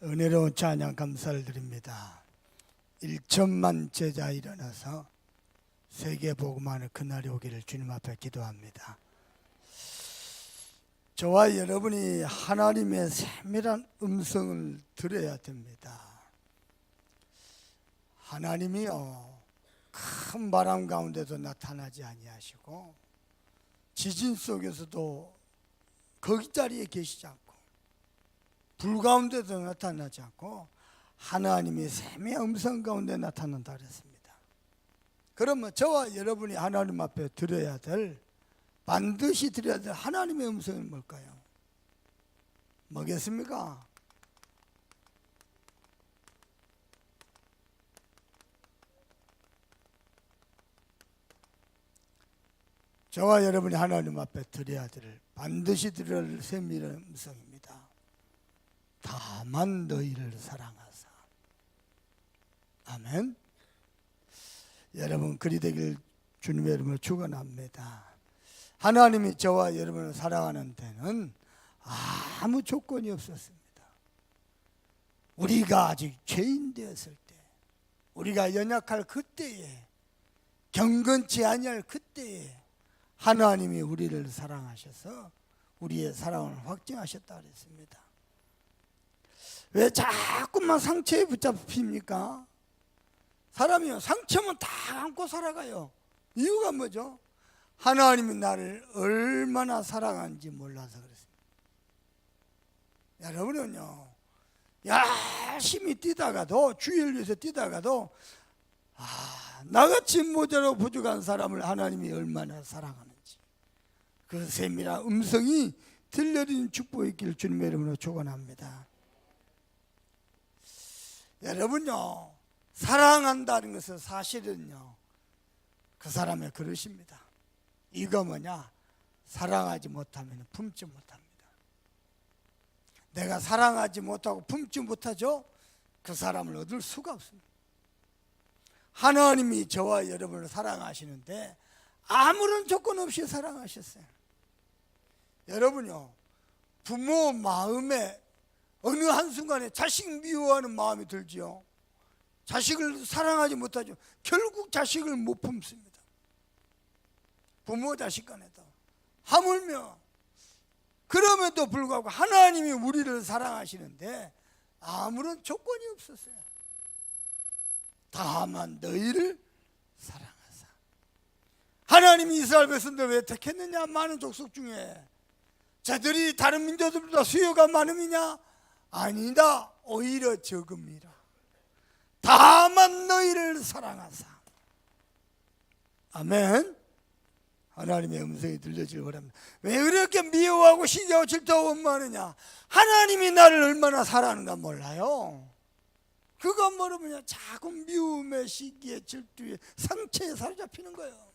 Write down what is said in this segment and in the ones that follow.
은혜로운 찬양 감사를 드립니다. 1천만 제자 일어나서 세계 복음하는 그날이 오기를 주님 앞에 기도합니다. 저와 여러분이 하나님의 세밀한 음성을 들어야 됩니다. 하나님이요, 큰 바람 가운데도 나타나지 아니하시고 지진 속에서도 거기 자리에 계시지 않고 불 가운데도 나타나지 않고 하나님이 세미한 음성 가운데 나타난다 그랬습니다. 그러면 저와 여러분이 하나님 앞에 들어야 될, 반드시 들어야 될 하나님의 음성이 뭘까요? 뭐겠습니까? 저와 여러분이 하나님 앞에 드려야 될, 반드시 드려야 될 세밀한 음성입니다. 다만 너희를 사랑하사. 아멘. 여러분 그리 되길 주님의 이름으로 축원합니다. 하나님이 저와 여러분을 사랑하는 데는 아무 조건이 없었습니다. 우리가 아직 죄인 되었을 때, 우리가 연약할 그때에, 경건치 아니할 그때에 하나님이 우리를 사랑하셔서 우리의 사랑을 확증하셨다 그랬습니다. 왜 자꾸만 상처에 붙잡힙니까? 사람이요, 상처만 다 안고 살아가요. 이유가 뭐죠? 하나님이 나를 얼마나 사랑하는지 몰라서 그렇습니다. 여러분은요, 열심히 뛰다가도, 주의를 위해서 뛰다가도 나같이 모자라고 부족한 사람을 하나님이 얼마나 사랑하는지 그 세밀한 음성이 들려드리는 축복이 있기를 주님의 이름으로 축원합니다. 여러분요, 사랑한다는 것은 사실은요, 그 사람의 그릇입니다. 이거 뭐냐? 사랑하지 못하면 품지 못합니다. 내가 사랑하지 못하고 품지 못하죠? 그 사람을 얻을 수가 없습니다. 하나님이 저와 여러분을 사랑하시는데 아무런 조건 없이 사랑하셨어요. 여러분요, 부모 마음에 어느 한순간에 자식 미워하는 마음이 들지요. 자식을 사랑하지 못하죠. 결국 자식을 못 품습니다. 부모 자식 간에도. 하물며 그럼에도 불구하고 하나님이 우리를 사랑하시는데 아무런 조건이 없었어요. 다만 너희를 사랑하사. 하나님이 이스라엘 백성들을 왜 택했느냐? 많은 족속 중에 저들이 다른 민족들보다 수요가 많음이냐? 아니다, 오히려 적음이라. 다만 너희를 사랑하사. 아멘. 하나님의 음성이 들려지길 바랍니다. 왜 그렇게 미워하고 시기하고 질투하고 원망하느냐? 하나님이 나를 얼마나 사랑하는가 몰라요. 그거 모르면 자꾸 미움에, 시기에, 질투에, 상처에 사로잡히는 거예요.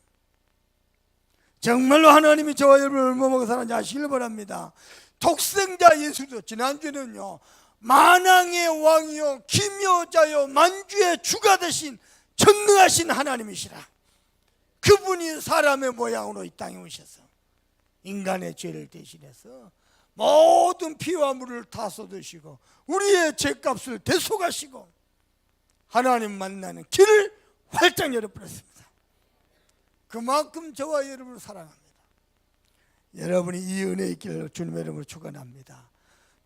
정말로 하나님이 저와 여러분을 얼마나 사랑하는지 아시길 바랍니다. 독생자 예수도 지난주에는요, 만왕의 왕이요 기묘자요 만주의 주가 되신 전능하신 하나님이시라. 그분이 사람의 모양으로 이 땅에 오셔서 인간의 죄를 대신해서 모든 피와 물을 다 쏟으시고 우리의 죄값을 대속하시고 하나님 만나는 길을 활짝 열어버렸습니다. 그만큼 저와 여러분을 사랑합니다. 여러분이 이 은혜의 길을 주님의 이름으로 축원합니다.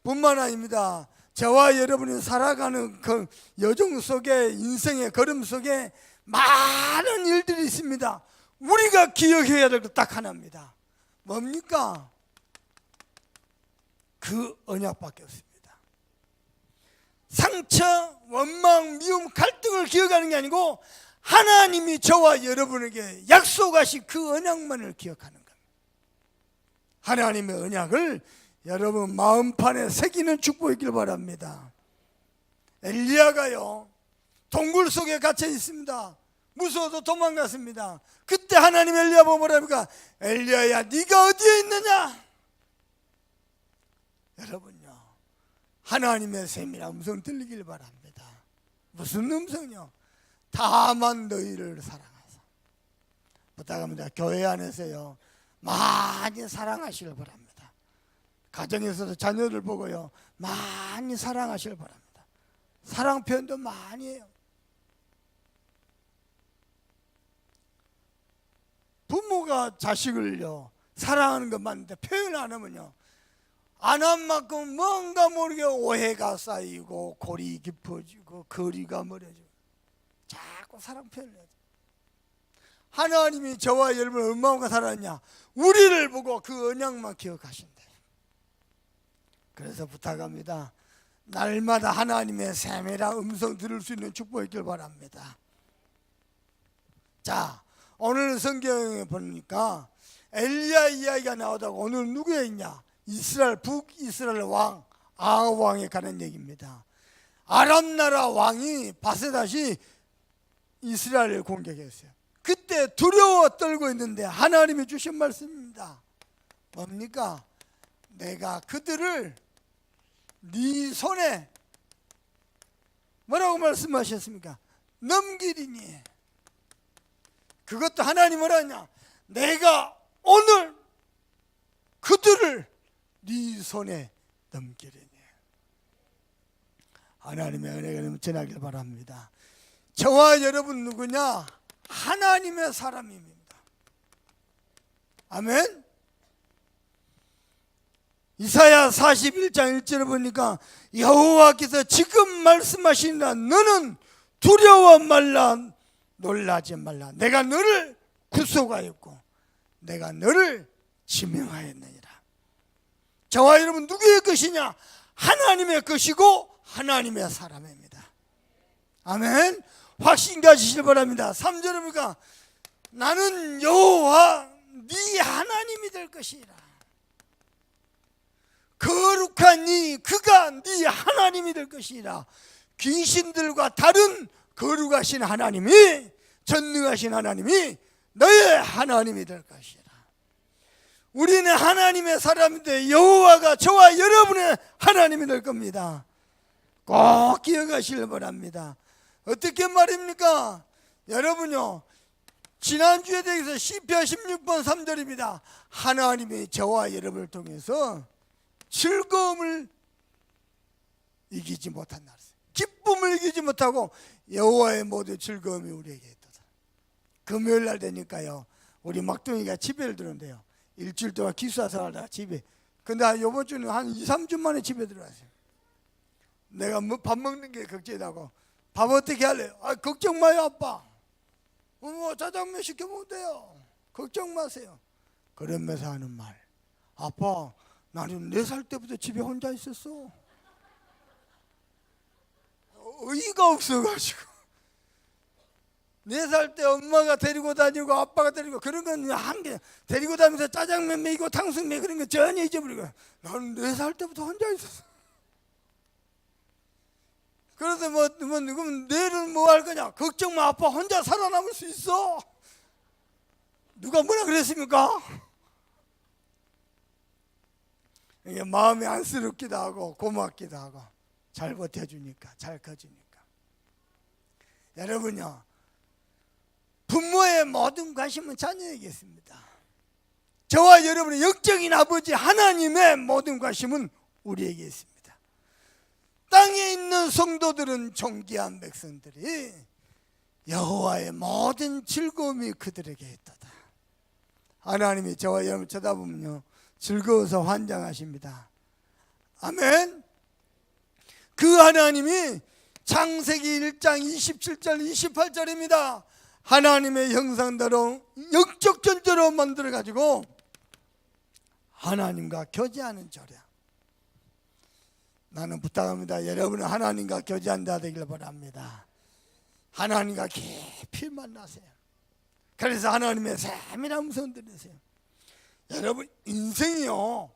뿐만 아닙니다. 저와 여러분이 살아가는 그 여정 속에, 인생의 걸음 속에 많은 일들이 있습니다. 우리가 기억해야 될 것 딱 하나입니다. 뭡니까? 그 언약밖에 없습니다. 상처, 원망, 미움, 갈등을 기억하는 게 아니고 하나님이 저와 여러분에게 약속하신 그 언약만을 기억하는 겁니다. 하나님의 언약을 여러분 마음판에 새기는 축복이 있길 바랍니다. 엘리야가요, 동굴 속에 갇혀 있습니다. 무서워서 도망갔습니다. 그때 하나님 엘리야 보고 뭐랍니까? 엘리야야, 네가 어디에 있느냐? 여러분요, 하나님의 세밀한 음성 들리길 바랍니다. 무슨 음성이요? 다만 너희를 사랑하사. 부탁합니다. 교회 안에서요, 많이 사랑하시길 바랍니다. 가정에서도 자녀를 보고요 많이 사랑하시길 바랍니다. 사랑 표현도 많이 해요. 부모가 자식을요 사랑하는 것 맞는데 표현 안 하면요 안 한 만큼 뭔가 모르게 오해가 쌓이고 골이 깊어지고 거리가 멀어지고 자꾸 사랑 표현을 해요. 하나님이 저와 여러분을 얼마나 사랑하냐 우리를 보고 그 언약만 기억하신다. 그래서 부탁합니다. 날마다 하나님의 세밀한 음성 들을 수 있는 축복이 있길 바랍니다. 자, 오늘 성경에 보니까 엘리야 이야기가 나오다가 오늘 누구에 있냐? 이스라엘 북이스라엘 왕 아합 왕에 관한 얘기입니다. 아람 나라 왕이 바세다시 이스라엘을 공격했어요. 그때 두려워 떨고 있는데 하나님이 주신 말씀입니다. 뭡니까? 내가 그들을 네 손에 뭐라고 말씀하셨습니까? 넘기리니. 그것도 하나님 뭐라 하냐? 내가 오늘 그들을 네 손에 넘기리니. 하나님의 은혜가 넘쳐나길 바랍니다. 저와 여러분 누구냐? 하나님의 사람입니다. 아멘. 이사야 41장 1절을 보니까 여호와께서 지금 말씀하신다. 너는 두려워 말라, 놀라지 말라. 내가 너를 구속하였고 내가 너를 지명하였느니라. 저와 여러분 누구의 것이냐? 하나님의 것이고 하나님의 사람입니다. 아멘. 확신 가지시길 바랍니다. 3절에 보니까 나는 여호와 네 하나님이 될 것이라. 거룩한 이 그가 네 하나님이 될 것이라. 귀신들과 다른 거룩하신 하나님이, 전능하신 하나님이 너의 하나님이 될 것이라. 우리는 하나님의 사람인데 여호와가 저와 여러분의 하나님이 될 겁니다. 꼭 기억하시길 바랍니다. 어떻게 말입니까? 여러분요, 지난주에 대해서 시편 16번 3절입니다. 하나님이 저와 여러분을 통해서 즐거움을 이기지 못한 날, 기쁨을 이기지 못하고 여호와의 모든 즐거움이 우리에게 있도다. 금요일 날 되니까요 우리 막둥이가 집에를 들어온대요. 일주일 동안 기숙사 하다가 집에. 근데 이번 주는 한 2, 3주 만에 집에 들어왔어요. 내가 뭐 밥 먹는 게 걱정이라고. 밥 어떻게 할래요? 아, 걱정 마요 아빠. 뭐 짜장면 시켜 먹으면 돼요. 걱정 마세요. 그러면서 하는 말, 아빠 나는 4살 때부터 집에 혼자 있었어. 의의가 없어가지고 4살 때 엄마가 데리고 다니고 아빠가 데리고 그런 건 한 개 데리고 다니면서 짜장면 먹이고 탕수육 먹이고 그런 거 전혀 잊어버리고 나는 4살 때부터 혼자 있었어. 그래서 그럼 내일은 뭐 할 거냐? 걱정 마 아빠 혼자 살아남을 수 있어. 누가 뭐라 그랬습니까? 이게 마음이 안쓰럽기도 하고 고맙기도 하고 잘 버텨주니까 잘 커주니까. 여러분요 부모의 모든 관심은 자녀에게 있습니다. 저와 여러분의 영적인 아버지 하나님의 모든 관심은 우리에게 있습니다. 땅에 있는 성도들은 존귀한 백성들이 여호와의 모든 즐거움이 그들에게 있도다. 하나님이 저와 여러분 쳐다보면요 즐거워서 환장하십니다. 아멘. 그 하나님이 창세기 1장 27절 28절입니다. 하나님의 형상대로 영적 존재로 만들어 가지고 하나님과 교제하는 자리야. 나는 부탁합니다. 여러분은 하나님과 교제한다 되길 바랍니다. 하나님과 깊이 만나세요. 그래서 하나님의 세밀한 음성 들으세요. 여러분 인생이요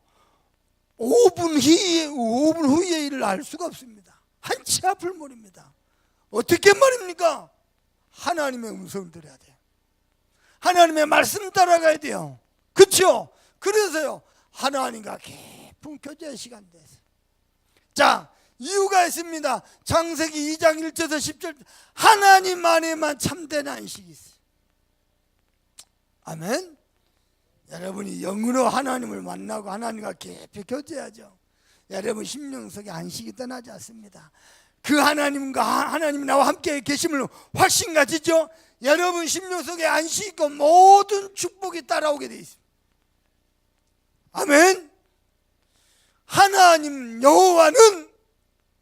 5분 후의 일을 알 수가 없습니다. 한치 앞을 모릅니다. 어떻게 말입니까? 하나님의 음성 들어야 돼요. 하나님의 말씀 따라가야 돼요. 그렇죠? 그래서요 하나님과 깊은 교제의 시간 되세요. 자, 이유가 있습니다. 창세기 2장 1절에서 10절 하나님 안에만 참된 안식이 있어요. 아멘. 여러분이 영으로 하나님을 만나고 하나님과 깊이 교제하죠. 여러분 심령 속에 안식이 떠나지 않습니다. 그 하나님과 하나님이 나와 함께 계심을 확신 가지죠. 여러분 심령 속에 안식이 있고 모든 축복이 따라오게 되어 있습니다. 아멘. 하나님 여호와는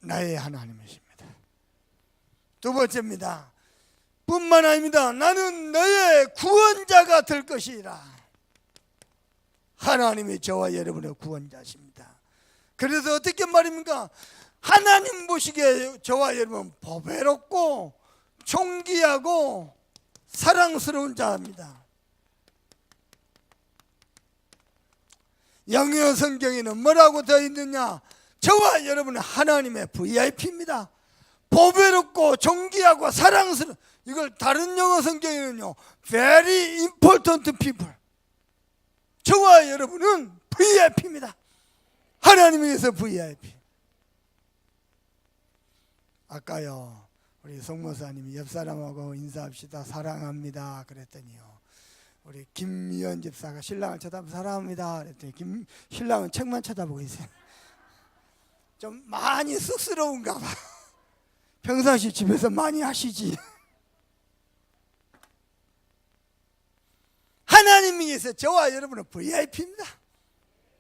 나의 하나님이십니다. 두 번째입니다. 뿐만 아닙니다. 나는 너의 구원자가 될 것이라. 하나님이 저와 여러분의 구원자십니다. 그래서 어떻게 말입니까? 하나님 보시기에 저와 여러분은 보배롭고 존귀하고 사랑스러운 자입니다. 영어 성경에는 뭐라고 되어 있느냐? 저와 여러분은 하나님의 VIP입니다. 보배롭고 존귀하고 사랑스러운, 이걸 다른 영어 성경에는요 Very important people, 저와 여러분은 VIP입니다. 하나님에게서 VIP. 아까요 우리 송모사님이 옆 사람하고 인사합시다 사랑합니다 그랬더니요 우리 김미연 집사가 신랑을 쳐다보고 사랑합니다 그랬더니 신랑은 책만 쳐다보고 있어요. 좀 많이 쑥스러운가 봐. 평상시 집에서 많이 하시지. 하나님께서 저와 여러분은 VIP입니다.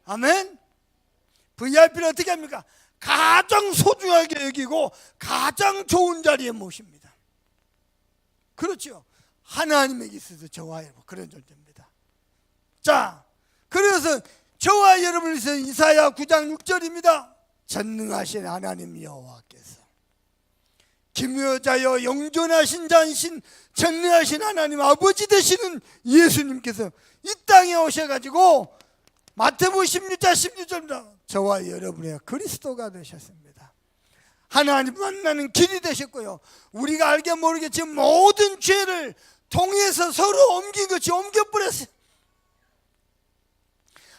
아멘. VIP를 어떻게 합니까? 가장 소중하게 여기고 가장 좋은 자리에 모십니다. 그렇죠. 하나님에게 있어서 저와 여러분 그런 존재입니다. 자, 그래서 저와 여러분을 위해서 이사야 9장 6절입니다. 전능하신 하나님 여호와께서 기묘자여 영존하신 자이신 전능하신 하나님 아버지 되시는 예수님께서 이 땅에 오셔가지고 마태복음 16장 16절입니다. 저와 여러분의 그리스도가 되셨습니다. 하나님 만나는 길이 되셨고요. 우리가 알게 모르게 지금 모든 죄를 통해서 서로 옮긴 것이 옮겨버렸어요.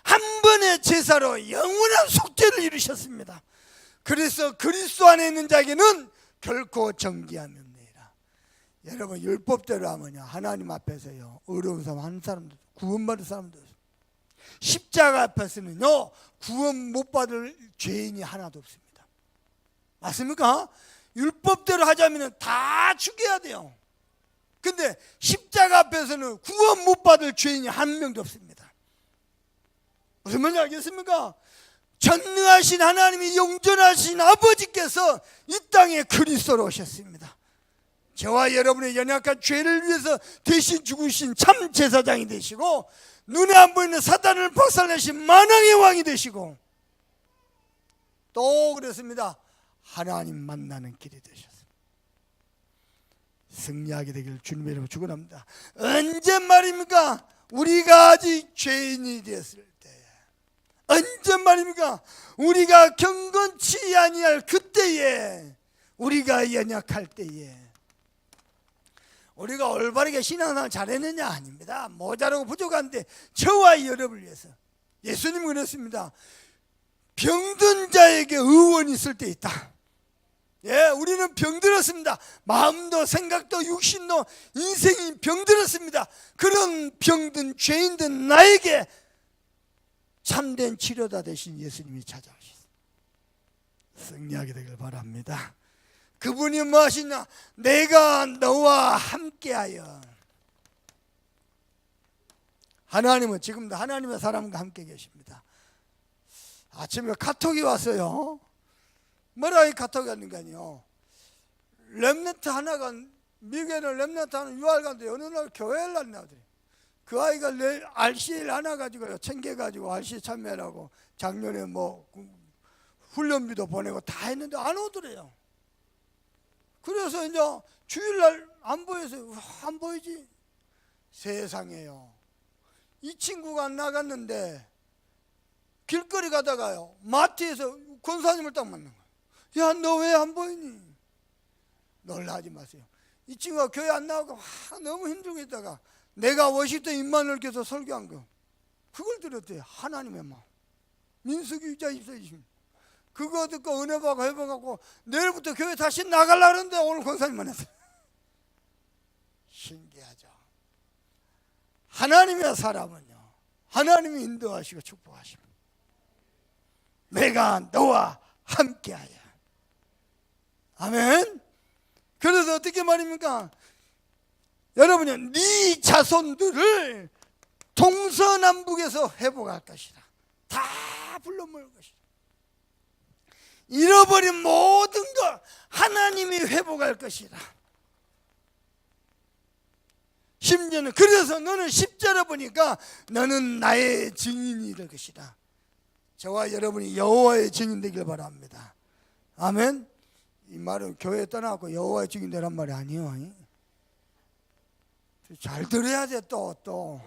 한 번의 제사로 영원한 속죄를 이루셨습니다. 그래서 그리스도 안에 있는 자에게는 결코 정죄함이 없느니라. 여러분 율법대로 하면요 하나님 앞에서요 어려운 사람 한 사람도 구원받을 사람도 없어요. 십자가 앞에서는요 구원 못 받을 죄인이 하나도 없습니다. 맞습니까? 율법대로 하자면 다 죽여야 돼요. 근데 십자가 앞에서는 구원 못 받을 죄인이 한 명도 없습니다. 무슨 말인지 알겠습니까? 전능하신 하나님이 영존하신 아버지께서 이 땅에 그리스도로 오셨습니다. 저와 여러분의 연약한 죄를 위해서 대신 죽으신 참 제사장이 되시고 눈에 안 보이는 사단을 박살내신 만왕의 왕이 되시고 또 그랬습니다. 하나님 만나는 길이 되셨습니다. 승리하게 되기를 주님의 이름으로 축원합니다. 언제 말입니까? 우리가 아직 죄인이 되었을 때, 언제 말입니까? 우리가 경건치 아니할 그때에, 우리가 연약할 때에, 우리가 올바르게 신앙생활 잘했느냐? 아닙니다. 모자라고 부족한데 저와 여러분을 위해서 예수님은 그랬습니다. 병든 자에게 의원이 있을 때 있다. 예, 우리는 병들었습니다. 마음도 생각도 육신도 인생이 병들었습니다. 그런 병든 죄인된 나에게 참된 치료자 되신 예수님이 찾아오셨습니다. 승리하게 되길 바랍니다. 그분이 뭐 하시냐? 내가 너와 함께하여. 하나님은 지금도 하나님의 사람과 함께 계십니다. 아침에 카톡이 왔어요. 뭐라 이 카톡이 왔는가요? 렘넌트 하나가, 미국에는 렘넌트 하나 유학 갔는데 어느 날 교회를 갔나더니 그 아이가 RC를 하나 가지고요 챙겨가지고 RC 참여하라고 작년에 뭐 훈련비도 보내고 다 했는데 안 오더래요. 그래서 이제 주일날 안 보여서 안 보이지. 세상에요. 이 친구가 나갔는데 길거리 가다가요 마트에서 권사님을 딱 만난 거예요. 야, 너 왜 안 보이니? 놀라지 마세요. 이 친구가 교회 안 나오고 너무 힘들고 있다가 내가 워싱턴 임마누엘 교회에서 설교한 거 그걸 들었대요. 하나님의 마음. 민수기 6장 24절 그거 듣고 은혜 받고 회복하고 내일부터 교회 다시 나가려고 하는데 오늘 권사님 만났어요. 신기하죠. 하나님의 사람은요 하나님이 인도하시고 축복하십니다. 내가 너와 함께하여. 아멘. 그래서 어떻게 말입니까? 여러분이 네 자손들을 동서남북에서 회복할 것이다. 다 불러 모을 것이다. 잃어버린 모든 것 하나님이 회복할 것이다. 심지어는 그래서 너는 10절에 보니까 너는 나의 증인이 될 것이다. 저와 여러분이 여호와의 증인 되길 바랍니다. 아멘. 이 말은 교회 떠나고 여호와의 증인 되란 말이 아니에요. 잘 들어야 돼. 또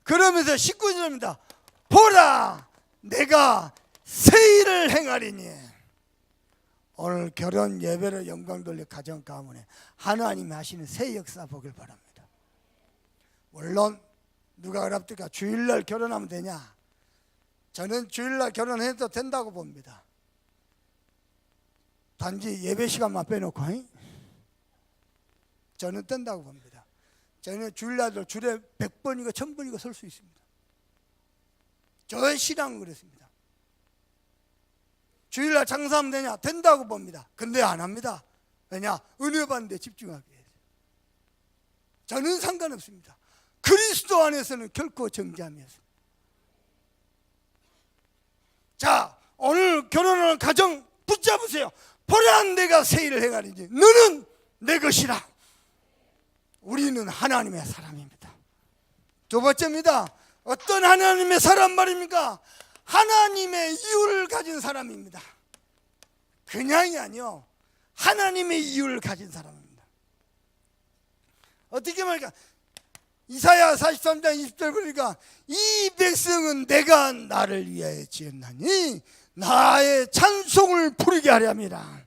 그러면서 19절입니다. 보라 내가 새 일을 행하리니. 오늘 결혼 예배를 영광 돌릴 가정 가문에 하나님이 하시는 새 역사 보길 바랍니다. 물론 누가 그럽니까? 주일날 결혼하면 되냐? 저는 주일날 결혼해도 된다고 봅니다. 단지 예배 시간만 빼놓고 저는 된다고 봅니다. 저는 주일날도 주일에 100번이고 1000번이고 설 수 있습니다. 저의 신앙은 그렇습니다. 주일날 장사하면 되냐? 된다고 봅니다. 근데 안 합니다. 왜냐? 은혜 받는 데 집중하기 위해서. 저는 상관없습니다. 그리스도 안에서는 결코 정죄함이 없습니다. 자, 오늘 결혼하는 가정 붙잡으세요. 보라 내가 새 일을 행하리니 너는 내 것이라. 우리는 하나님의 사람입니다. 두 번째입니다. 어떤 하나님의 사람 말입니까? 하나님의 이유를 가진 사람입니다. 그냥이 아니요, 하나님의 이유를 가진 사람입니다. 어떻게 말할까? 이사야 43장 20절 보니까 이 백성은 내가 나를 위하여 지었나니 나의 찬송을 부르게 하려 함이라.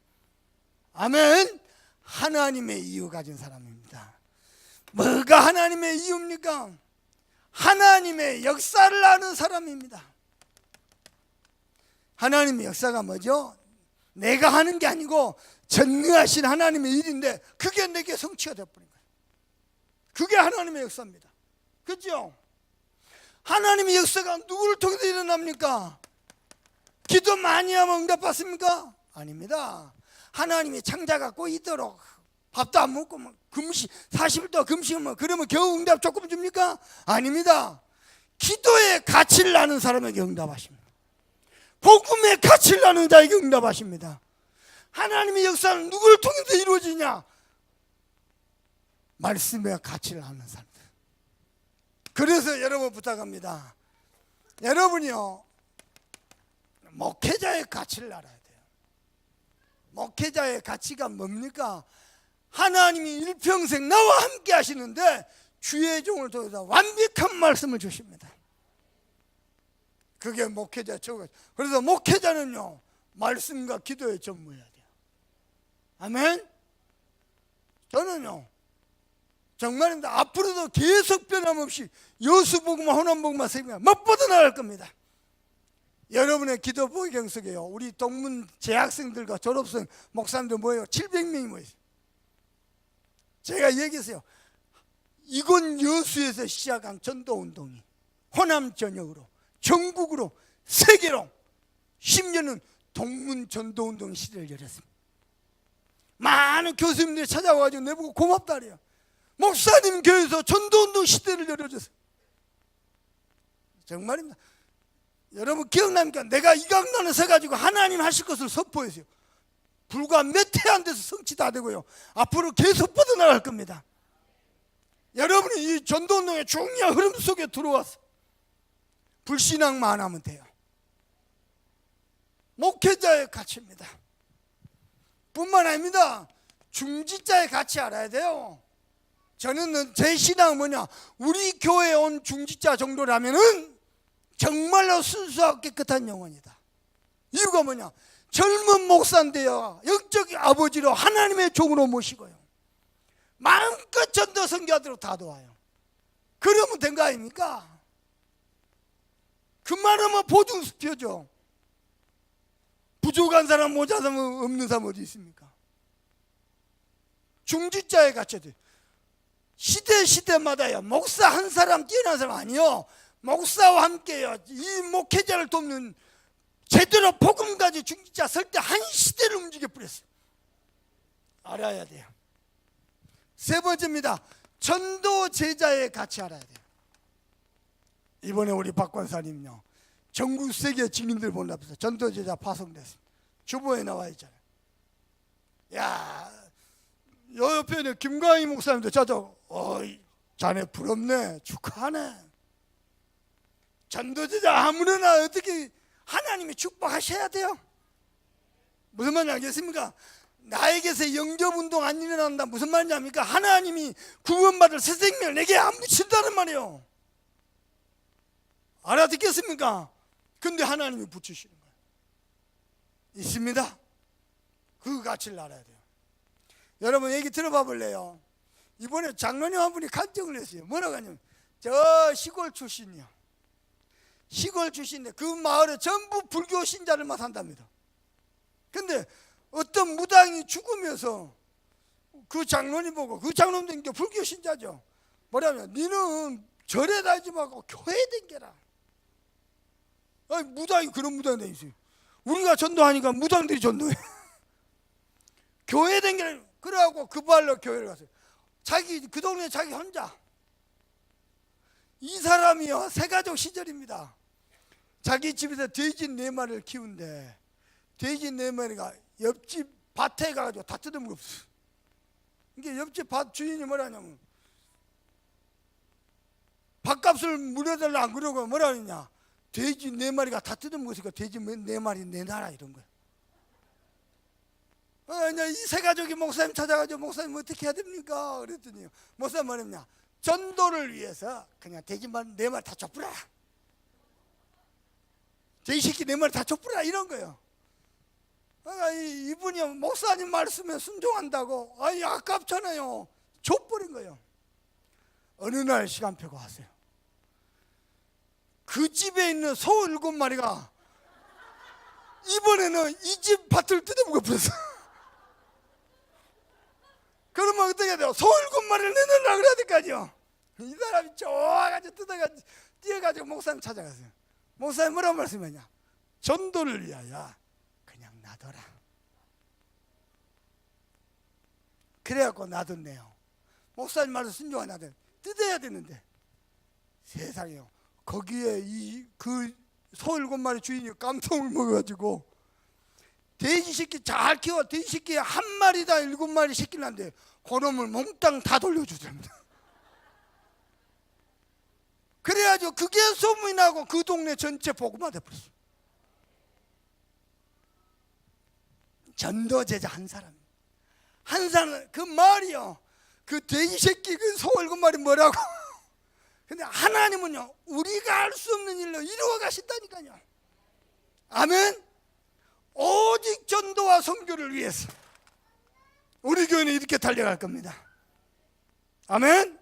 아멘. 하나님의 이유 가진 사람입니다. 뭐가 하나님의 이유입니까? 하나님의 역사를 아는 사람입니다. 하나님의 역사가 뭐죠? 내가 하는 게 아니고 전능하신 하나님의 일인데 그게 내게 성취가 되어버린 거예요. 그게 하나님의 역사입니다. 그렇죠? 하나님의 역사가 누구를 통해서 일어납니까? 기도 많이 하면 응답받습니까? 아닙니다. 하나님이 창자 갖고 있도록 밥도 안 먹고 금식 40일 금식하면 그러면 겨우 응답 조금 줍니까? 아닙니다. 기도의 가치를 아는 사람에게 응답하십니다. 복음의 가치를 아는 자에게 응답하십니다. 하나님의 역사는 누구를 통해서 이루어지냐? 말씀의 가치를 아는 사람들. 그래서 여러분 부탁합니다. 여러분이요, 목회자의 가치를 알아야 돼요. 목회자의 가치가 뭡니까? 하나님이 일평생 나와 함께 하시는데 주의 종을 통해서 완벽한 말씀을 주십니다. 그게 목회자 최고. 그래서 목회자는요, 말씀과 기도에 전무해야 돼요. 아멘. 저는요, 정말입니다. 앞으로도 계속 변함없이 여수복음만 호남복음만 세우면 못 뻗어나갈 겁니다. 여러분의 기도 배경 속에요, 우리 동문 재학생들과 졸업생 목사님들 모여요. 700명이 모였어요. 제가 얘기했어요. 이곳 여수에서 시작한 전도운동이 호남 전역으로, 전국으로, 세계로, 심지어는 동문 전도운동 시대를 열었습니다. 많은 교수님들이 찾아와가지고 내보고 고맙다 그래요. 목사님 교회에서 전도운동 시대를 열어줬어요. 정말입니다. 여러분 기억납니까? 내가 이강단에 서가지고 하나님 하실 것을 선포했어요. 불과 몇 해 안 돼서 성취 다 되고요, 앞으로 계속 뻗어나갈 겁니다. 여러분이 이 전도운동의 중요한 흐름 속에 들어와서 불신앙만 하면 돼요. 목회자의 가치입니다. 뿐만 아닙니다. 중지자의 가치 알아야 돼요. 저는 제 신앙은 뭐냐, 우리 교회에 온 중지자 정도라면은 정말로 순수하고 깨끗한 영혼이다. 이유가 뭐냐, 젊은 목사인데요, 영적 아버지로 하나님의 종으로 모시고요, 마음껏 전도 선교하도록 다 도와요. 그러면 된 거 아닙니까? 그만하면 보증수표죠. 부족한 사람, 모자란 사람, 없는 사람 어디 있습니까? 중지자의 가치도 시대마다요 목사 한 사람 뛰어난 사람 아니요, 목사와 함께요 이 목회자를 돕는 제대로 복음까지 중지자 설 때 한 시대를 움직여 버렸어요. 알아야 돼요. 세 번째입니다. 전도 제자의 가치 알아야 돼요. 이번에 우리 박 권사님요 전국 세계 증인들 보내면서 전도 제자 파송됐습니다. 주보에 나와 있잖아요. 야, 요 옆에는 김광희 목사님도 저도 자네 부럽네, 축하하네. 전도 제자 아무나 어떻게 하나님이 축복하셔야 돼요. 무슨 말인지 알겠습니까? 나에게서 영접운동 안 일어난다 무슨 말인지 압니까? 하나님이 구원받을 새 생명을 내게 안 붙인다는 말이에요. 알아듣겠습니까? 근데 하나님이 붙이시는 거예요. 있습니다. 그 가치를 알아야 돼요. 여러분 얘기 들어봐 볼래요? 이번에 장로님 한 분이 간증을 했어요. 뭐라고 하냐면 저 시골 출신이요, 시골 출신인데 그 마을에 전부 불교 신자들만 산답니다. 근데 어떤 무당이 죽으면서 그 장로님 보고, 그 장로님도 이제 불교 신자죠, 뭐라면 니는 절에 다니지 말고 교회에 댕겨라. 아니, 무당이 그런 무당이 있어요. 우리가 전도하니까 무당들이 전도해. 교회에 댕겨라. 그래갖고 그 발로 교회를 갔어요. 자기 그 동네 자기 혼자. 이 사람이요 새가족 시절입니다. 자기 집에서 돼지 4마리를 키운데 돼지 4마리가 옆집 밭에 가가지고 다 뜯어먹었어. 이게 옆집 밭 주인이 뭐라냐면 밥값을 물어달라 안 그러고 뭐라 그러냐, 돼지 4마리가 다 뜯어먹었으니까 돼지 4마리 내놔라 이런 거야. 이 새가족이 목사님 찾아가지고 목사님 어떻게 해야 됩니까? 그랬더니 목사님 뭐랬냐, 전도를 위해서 그냥 돼지 4마리 다 줘뿌라, 돼지 새끼 4마리 다 줘뿌라 이런 거예요. 이분이 목사님 말씀에 순종한다고, 아니 아깝잖아요. 줘버린 거예요. 어느 날 시간표가 왔어요. 그 집에 있는 소 7마리가 이번에는 이 집 밭을 뜯어먹어 버렸어. 그러면 어떻게 해야 돼요? 소 7마리를 내놓으려고 그래야 될 거 아니에요. 이 사람이 좋아가지고 뜯어가지고 뛰어가지고 목사님 찾아갔어요. 목사님 뭐라고 말씀하냐, 전도를 위하여 그냥 놔둬라. 그래갖고 놔뒀네요. 목사님 말을 순종한 아들 뜯어야 되는데 세상에요, 거기에 그 소 7마리 주인이 깜짝을 먹어가지고 돼지 새끼 잘 키워, 돼지 새끼 한 마리다 7마리 새끼를 한데 그놈을 몽땅 다 돌려주랍니다. 그래가지고 그게 소문이 나고 그 동네 전체 복음화 돼버렸어. 전도제자 한 사람 그 말이요, 그 돼지 새끼 그 소 7마리 뭐라고. 근데 하나님은요 우리가 알 수 없는 일로 이루어 가신다니까요. 아멘. 오직 전도와 선교를 위해서 우리 교회는 이렇게 달려갈 겁니다. 아멘.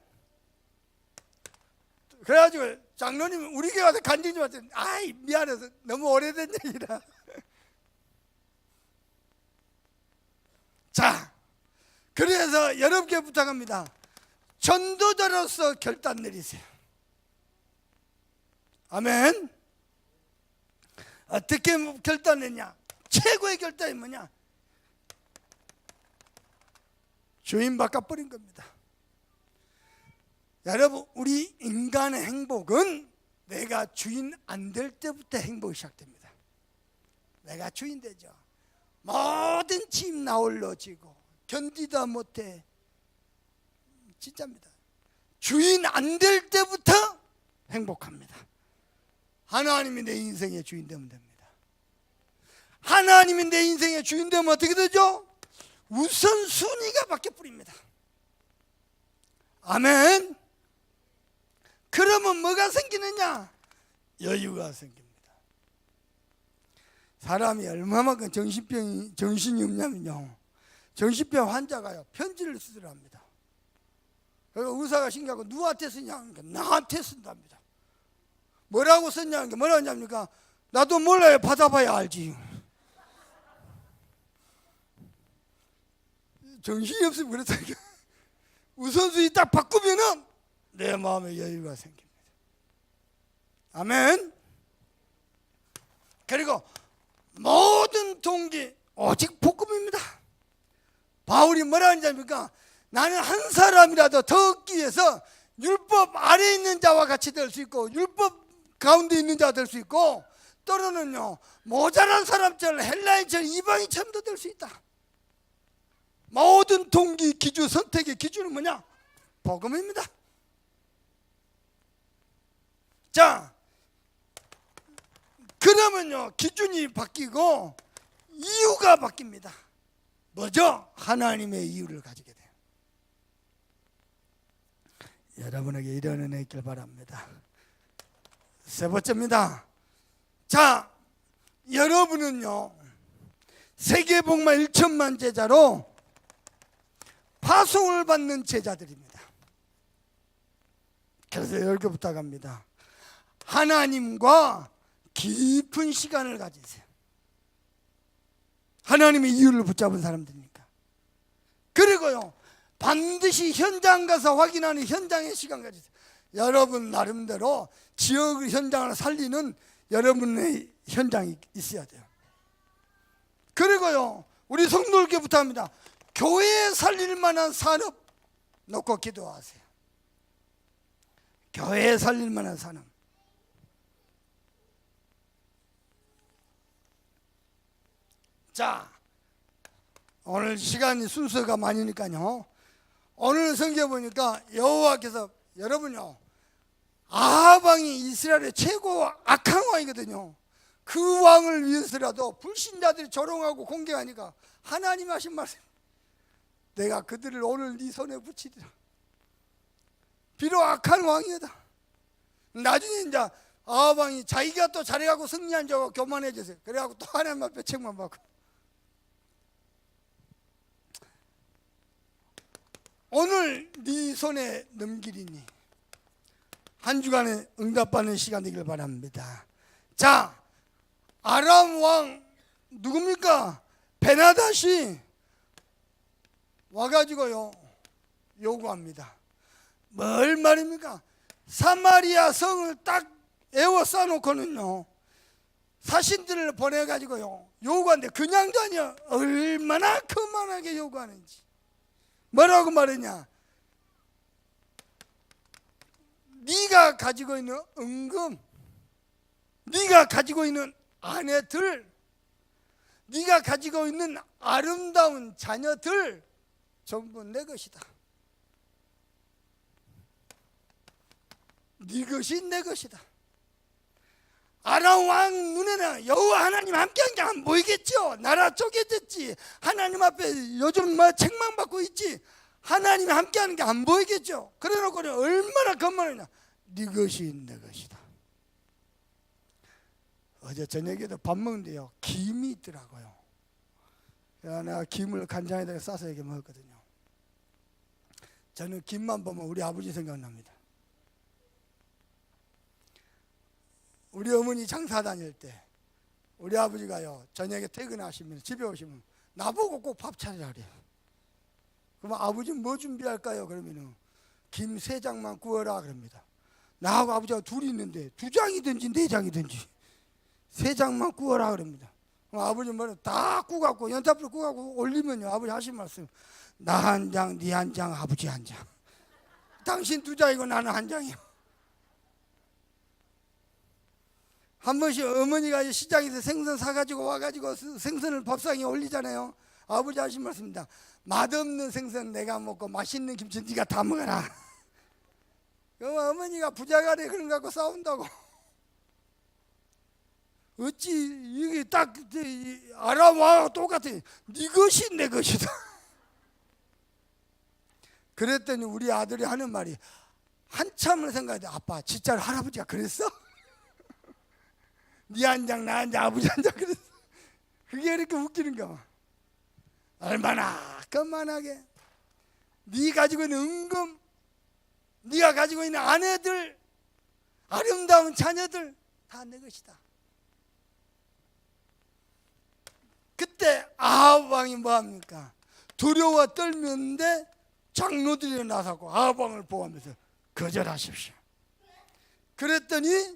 그래가지고 장로님 우리 교회 와서 간증 좀 하세요. 아이 미안해서 너무 오래된 얘기라. 자, 그래서 여러분께 부탁합니다. 전도자로서 결단 내리세요. 아멘. 어떻게 결단했냐? 최고의 결단이 뭐냐? 주인 바꿔버린 겁니다. 여러분, 우리 인간의 행복은 내가 주인 안 될 때부터 행복이 시작됩니다. 내가 주인 되죠. 모든 짐 나홀로 지고 견디다 못해. 진짜입니다. 주인 안 될 때부터 행복합니다. 하나님이 내 인생의 주인 되면 됩니다. 하나님이 내 인생의 주인 되면 어떻게 되죠? 우선순위가 바뀌어 버립니다. 아멘. 그러면 뭐가 생기느냐? 여유가 생깁니다. 사람이 얼마만큼 정신이 없냐면요, 정신병 환자가요 편지를 쓰더랍니다. 그래서 의사가 신기하고 누구한테 쓰냐 하니까 나한테 쓴답니다. 뭐라고 썼냐 하니까 뭐라고 하냐니까 나도 몰라요. 받아봐야 알지. 정신이 없으면 그렇다니까. 우선순위 딱 바꾸면은 내 마음에 여유가 생깁니다. 아멘. 그리고 모든 동기 오직 복음입니다. 바울이 뭐라 하는지입니까? 나는 한 사람이라도 더 얻기 위해서 율법 아래에 있는 자와 같이 될 수 있고 율법 가운데 있는 자가 될 수 있고 또는요 모자란 사람처럼 헬라인처럼 이방인처럼도 될 수 있다. 모든 동기 기준 선택의 기준은 뭐냐? 복음입니다. 자, 그러면요 기준이 바뀌고 이유가 바뀝니다. 뭐죠? 하나님의 이유를 가지게 돼요. 여러분에게 이런 은혜 있길 바랍니다. 세 번째입니다. 자, 여러분은요 세계복음화 1천만 제자로 파송을 받는 제자들입니다. 그래서 이렇게 부탁합니다. 하나님과 깊은 시간을 가지세요. 하나님의 이유를 붙잡은 사람들이니까. 그리고요 반드시 현장 가서 확인하는 현장의 시간 가지세요. 여러분 나름대로 지역 현장을 살리는 여러분의 현장이 있어야 돼요. 그리고요 우리 성도들께 부탁합니다. 교회 살릴 만한 산업 놓고 기도하세요. 교회 살릴 만한 산업. 자, 오늘 시간이 순서가 많으니까요 오늘 성경 보니까 여호와께서 여러분요 아합 왕이 이스라엘의 최고 악한 왕이거든요. 그 왕을 위해서라도 불신자들이 조롱하고 공격하니까 하나님이 하신 말씀, 내가 그들을 오늘 네 손에 붙이리라. 비록 악한 왕이다. 나중에 이제 아합 왕이 자기가 또 잘해가고 승리한 자가 교만해졌어요. 그래갖고 또 하나님 앞에 책만 받고. 오늘 네 손에 넘기리니 한 주간에 응답받는 시간 되길 바랍니다. 자, 아람 왕 누굽니까? 베나닷이 와가지고요 요구합니다. 뭘 말입니까? 사마리아 성을 딱 에워싸놓고는요 사신들을 보내가지고요 요구하는데 그냥도 아니야. 얼마나 거만하게 요구하는지. 뭐라고 말했냐? 네가 가지고 있는 은금, 네가 가지고 있는 아내들, 네가 가지고 있는 아름다운 자녀들 전부 내 것이다. 네 것이 내 것이다. 아람 왕 눈에는 여호와 하나님 함께한 게 안 보이겠죠. 나라 쪼개졌지. 하나님 앞에 요즘 뭐 책망받고 있지. 하나님이 함께하는 게 안 보이겠죠. 그래놓고는 얼마나 거만하냐. 네 것이 내 것이다. 어제 저녁에도 밥 먹는데요 김이 있더라고요. 내가 김을 간장에다가 싸서 이렇게 먹었거든요. 저는 김만 보면 우리 아버지 생각납니다. 우리 어머니 장사 다닐 때 우리 아버지가요 저녁에 퇴근하시면 집에 오시면 나보고 꼭 밥 차리라 그래요. 그러면 아버지는 뭐 준비할까요? 그러면은 김 3장만 구워라 그럽니다. 나하고 아버지가 둘이 있는데 2장이든지 4장이든지 3장만 구워라 그럽니다. 그럼 아버지 뭐는 다 구갖고 연탄불 구갖고 올리면요 아버지 하신 말씀, 나 한 장, 네 한 장, 아버지 한 장. 당신 2장이고 나는 1장이요. 한 번씩 어머니가 시장에서 생선 사가지고 와가지고 생선을 밥상에 올리잖아요. 아버지 하신 말씀입니다. 맛없는 생선 내가 먹고 맛있는 김치 네가 다 먹어라. 그럼 어머니가 부자가래 그런 거 갖고 싸운다고. 어찌 이게 딱 아람 왕하고 똑같아. 네 것이 내 것이다. 그랬더니 우리 아들이 하는 말이 한참을 생각해. 아빠 진짜 할아버지가 그랬어? 네 한 장, 나 한 장, 아버지 한 장 그랬어. 그게 이렇게 웃기는가 봐. 얼마나 거만하게. 네 가지고 있는 은금, 네가 가지고 있는 아내들, 아름다운 자녀들 다 내 것이다. 그때 아합 왕이 뭐합니까? 두려워 떨면데 장로들이 나서고 아방을 보호하면서 거절하십시오. 그랬더니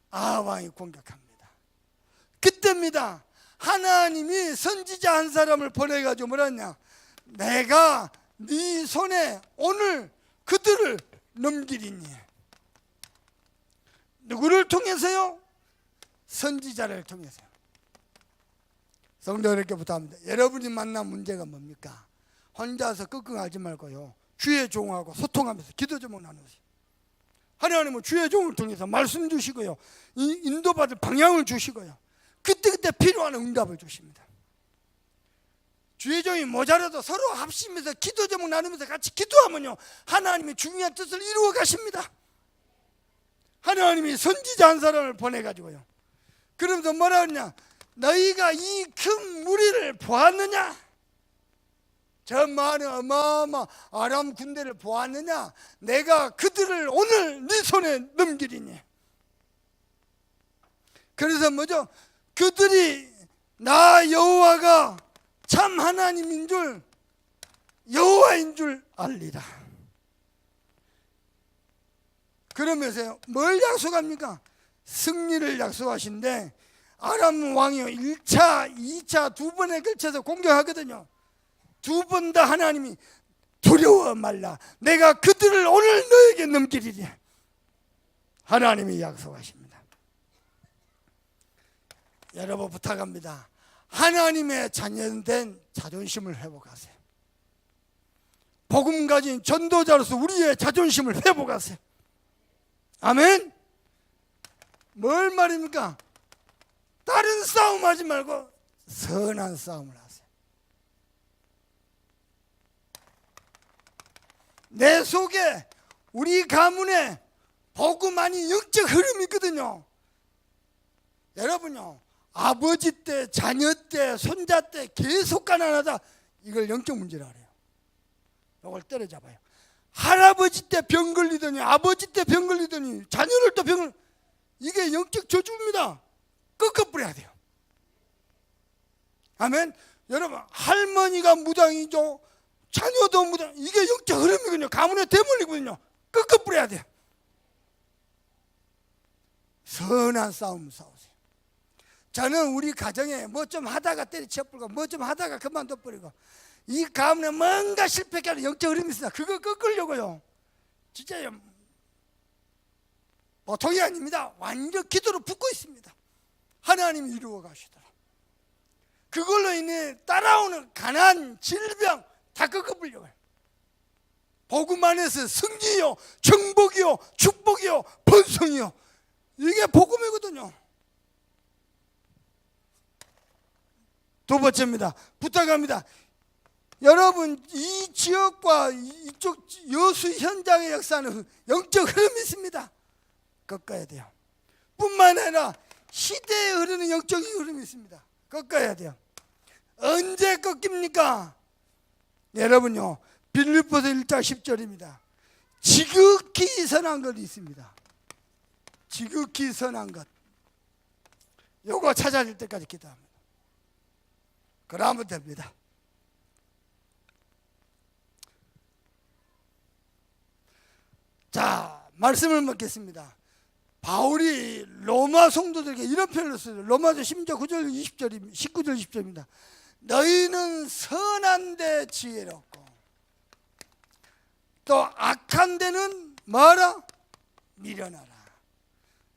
아방이 공격합니다. 그때입니다. 하나님이 선지자 한 사람을 보내가지고 뭐랬냐, 내가 네 손에 오늘 그들을 넘기리니. 누구를 통해서요? 선지자를 통해서요. 성도 이렇게 부탁합니다. 여러분이 만난 문제가 뭡니까? 혼자서 끙끙하지 말고요, 주의 종하고 소통하면서 기도 제목 나누세요. 하나님은 주의 종을 통해서 말씀 주시고요, 인도받을 방향을 주시고요, 그때그때 필요한 응답을 주십니다. 주의 종이 모자라도 서로 합심해서 기도 제목 나누면서 같이 기도하면요, 하나님이 중요한 뜻을 이루어 가십니다. 하나님이 선지자 한 사람을 보내가지고요, 그러면서 뭐라 하느냐, 너희가 이 큰 무리를 보았느냐, 저 많은 어마어마 아람 군대를 보았느냐, 내가 그들을 오늘 네 손에 넘기리니. 그래서 뭐죠? 그들이 나 여호와가 참 하나님인 줄, 여호와인 줄 알리라. 그러면서 뭘 약속합니까? 승리를 약속하신데, 아람 왕이요 1차, 2차 두 번에 걸쳐서 공격하거든요. 두 번 다 하나님이 두려워 말라, 내가 그들을 오늘 너에게 넘기리니 하나님이 약속하십니다. 여러분 부탁합니다. 하나님의 자녀된 자존심을 회복하세요. 복음 가진 전도자로서 우리의 자존심을 회복하세요. 아멘. 뭘 말입니까? 다른 싸움 하지 말고 선한 싸움을 하세요. 내 속에, 우리 가문에 복음 아닌 영적 흐름이 있거든요. 여러분요, 아버지 때, 자녀 때, 손자 때 계속 가난하다, 이걸 영적 문제라 그래요. 이걸 때려잡아요. 할아버지 때 병 걸리더니, 아버지 때 병 걸리더니, 자녀를 또 병을, 이게 영적 저주입니다. 꺾어버려야 돼요. 아멘. 여러분, 할머니가 무당이죠, 자녀도 무당, 이게 영적 흐름이거든요. 가문에 대물리거든요. 꺾어버려야 돼요. 선한 싸움 싸우세요. 저는 우리 가정에 뭐 좀 하다가 때려치워버리고, 뭐 좀 하다가 그만둬버리고, 이 가문에 뭔가 실패하게 하는 영적 흐름이 있습니다. 그거 꺾으려고요, 진짜 보통이 아닙니다. 완전 기도로 붙고 있습니다. 하나님이 이루어 가시더라. 그걸로 인해 따라오는 가난, 질병 다 꺾어버려요. 복음 안에서 승리요, 정복이요, 축복이요, 번성이요, 이게 복음이거든요. 두 번째입니다. 부탁합니다. 여러분, 이 지역과 이쪽 여수 현장의 역사는 영적 흐름이 있습니다. 꺾어야 돼요. 뿐만 아니라 시대에 흐르는 영적인 흐름이 있습니다. 꺾어야 돼요. 언제 꺾입니까? 여러분요, 빌립보서 1장 10절입니다. 지극히 선한 것이 있습니다. 지극히 선한 것, 요거 찾아질 때까지 기도합니다. 그러면 됩니다. 자, 말씀을 묻겠습니다. 바울이 로마 성도들에게 이런 표현을 써요. 로마서 10장 9절 20절입니다. 19절 20절입니다. 너희는 선한 데 지혜롭고 또 악한 데는 뭐라? 미련하라.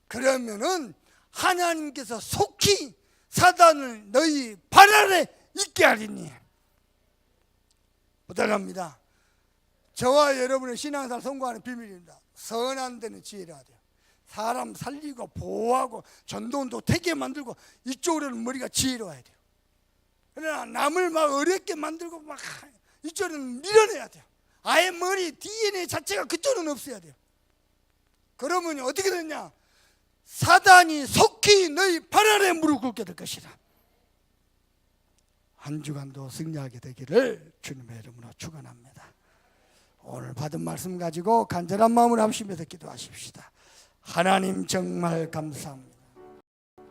그러면은 하나님께서 속히 사단을 너희 발 아래 있게 하리니. 부탁합니다. 저와 여러분의 신앙생활 성공하는 비밀입니다. 선한 데는 지혜를 해야 돼요. 사람 살리고 보호하고 전도운동 되게 만들고, 이쪽으로는 머리가 지혜로워야 돼요. 그러나 남을 막 어렵게 만들고 막 이쪽은 밀어내야 돼요. 아예 머리 DNA 자체가 그쪽은 없어야 돼요. 그러면 어떻게 되냐? 사단이 속히 너희 발 아래 무릎 꿇게 될 것이라. 한 주간도 승리하게 되기를 주님의 이름으로 축원합니다. 오늘 받은 말씀 가지고 간절한 마음을 합심해서 기도하십시다. 하나님 정말 감사합니다.